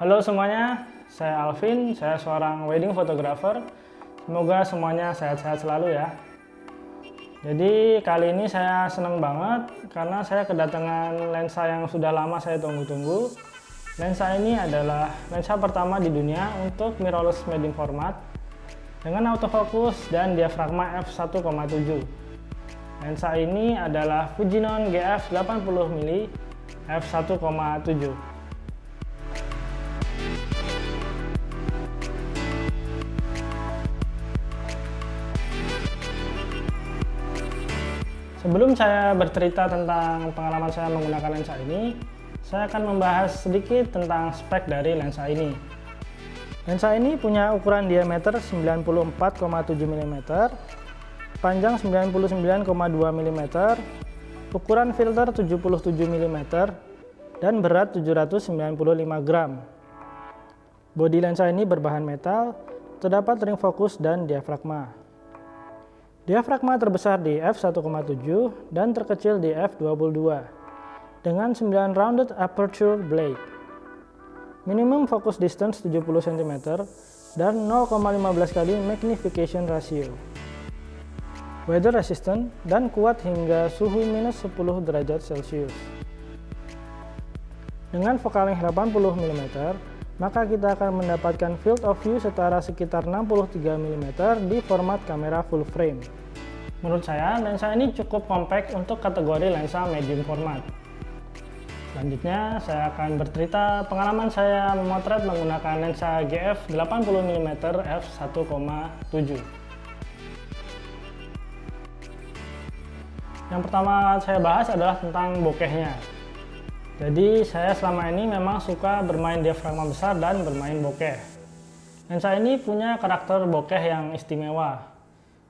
Halo semuanya, saya Alvin, saya seorang wedding photographer. Semoga semuanya sehat-sehat selalu ya. Jadi kali ini saya senang banget karena saya kedatangan lensa yang sudah lama saya tunggu-tunggu. Lensa ini adalah lensa pertama di dunia untuk mirrorless medium format dengan autofocus dan diafragma f1,7. Lensa ini adalah Fujinon GF 80mm f1,7. Sebelum saya bercerita tentang pengalaman saya menggunakan lensa ini, saya akan membahas sedikit tentang spek dari lensa ini. Lensa ini punya ukuran diameter 94,7 mm, panjang 99,2 mm, ukuran filter 77 mm, dan berat 795 gram. Bodi lensa ini berbahan metal, terdapat ring fokus dan diafragma. Diafragma terbesar di f1,7 dan terkecil di f22 dengan 9 rounded aperture blade. Minimum focus distance 70 cm dan 0,15 kali magnification ratio. Weather resistant dan kuat hingga suhu minus 10 derajat Celcius. Dengan focal length 80 mm, maka kita akan mendapatkan field of view setara sekitar 63 mm di format kamera full frame. Menurut saya, lensa ini cukup compact untuk kategori lensa medium format. Selanjutnya, saya akan bercerita pengalaman saya memotret menggunakan lensa GF 80mm f1,7. Yang pertama saya bahas adalah tentang bokehnya. Jadi saya selama ini memang suka bermain diafragma besar dan bermain bokeh. Lensa ini punya karakter bokeh yang istimewa.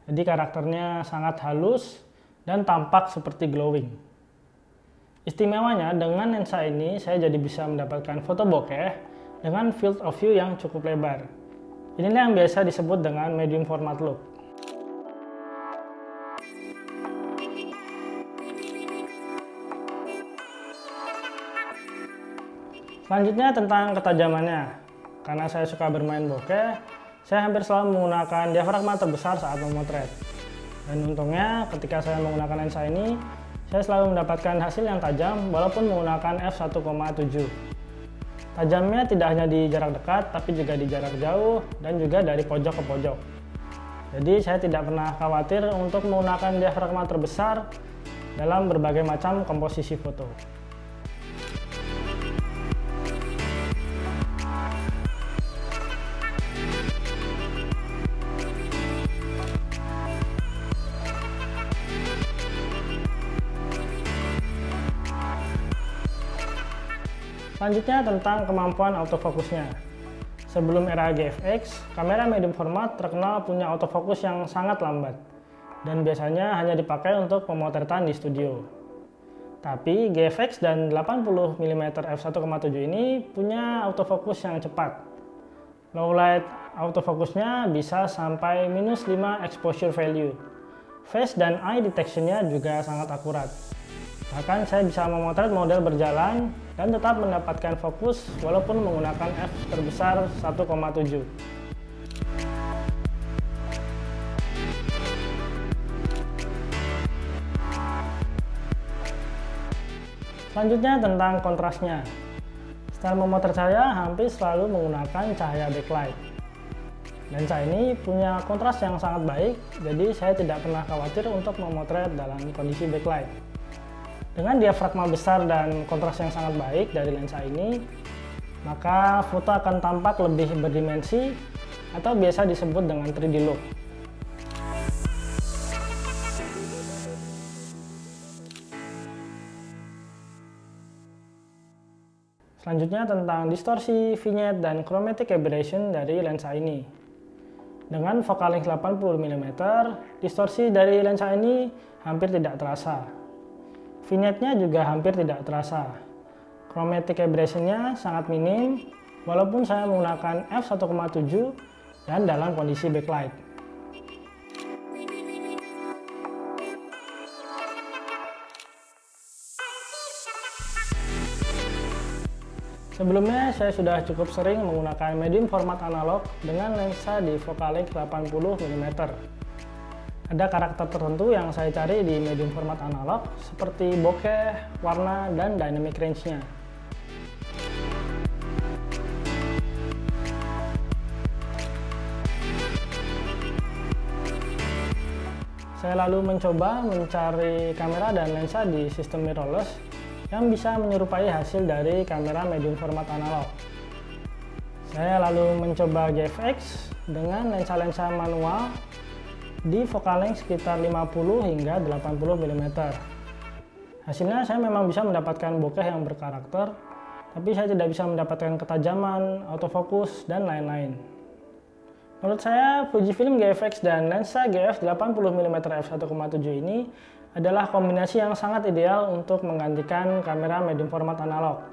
Jadi karakternya sangat halus dan tampak seperti glowing. Istimewanya dengan lensa ini saya jadi bisa mendapatkan foto bokeh dengan field of view yang cukup lebar. Inilah yang biasa disebut dengan medium format look. Selanjutnya tentang ketajamannya. Karena saya suka bermain bokeh, saya hampir selalu menggunakan diafragma terbesar saat memotret. Dan untungnya ketika saya menggunakan lensa ini, saya selalu mendapatkan hasil yang tajam walaupun menggunakan f1,7. Tajamnya tidak hanya di jarak dekat, tapi juga di jarak jauh dan juga dari pojok ke pojok. Jadi saya tidak pernah khawatir untuk menggunakan diafragma terbesar dalam berbagai macam komposisi foto. Selanjutnya tentang kemampuan autofokusnya. Sebelum era GFX, kamera medium format terkenal punya autofokus yang sangat lambat dan biasanya hanya dipakai untuk pemotretan di studio. Tapi GFX dan 80mm f1,7 ini punya autofokus yang cepat. Low light autofokusnya bisa sampai minus 5 exposure value. Face dan eye detection-nya juga sangat akurat. Bahkan saya bisa memotret model berjalan dan tetap mendapatkan fokus walaupun menggunakan f terbesar 1,7. Selanjutnya tentang kontrasnya. Style memotret saya hampir selalu menggunakan cahaya backlight. Lensa ini punya kontras yang sangat baik, jadi saya tidak pernah khawatir untuk memotret dalam kondisi backlight. Dengan diafragma besar dan kontras yang sangat baik dari lensa ini, maka foto akan tampak lebih berdimensi atau biasa disebut dengan 3D look. Selanjutnya tentang distorsi, vignette, dan chromatic aberration dari lensa ini. Dengan focal length 80mm, distorsi dari lensa ini hampir tidak terasa. Vignette-nya juga hampir tidak terasa. Chromatic aberration-nya sangat minim, walaupun saya menggunakan f1,7 dan dalam kondisi backlight. Sebelumnya saya sudah cukup sering menggunakan medium format analog dengan lensa di focal length 80 mm. Ada karakter tertentu yang saya cari di medium format analog seperti bokeh, warna, dan dynamic range-nya. Saya lalu mencoba mencari kamera dan lensa di sistem mirrorless yang bisa menyerupai hasil dari kamera medium format analog. Saya lalu mencoba GFX dengan lensa-lensa manual di focal length sekitar 50 hingga 80 mm. Hasilnya saya memang bisa mendapatkan bokeh yang berkarakter, tapi saya tidak bisa mendapatkan ketajaman, autofocus, dan lain-lain. Menurut saya, Fujifilm GFX dan lensa GF 80mm f1.7 ini adalah kombinasi yang sangat ideal untuk menggantikan kamera medium format analog.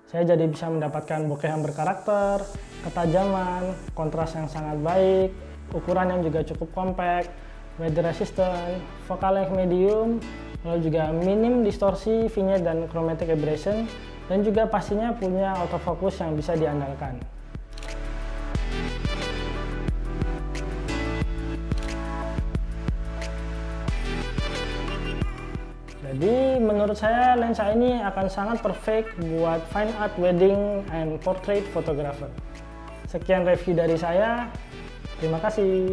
Saya jadi bisa mendapatkan bokeh yang berkarakter, ketajaman, kontras yang sangat baik, ukuran yang juga cukup compact, weather resistant, focal length medium, lalu juga minim distorsi, vignette, dan chromatic aberration, dan juga pastinya punya autofocus yang bisa diandalkan. Jadi menurut saya lensa ini akan sangat perfect buat fine art, wedding, and portrait photographer. Sekian review dari saya. Terima kasih.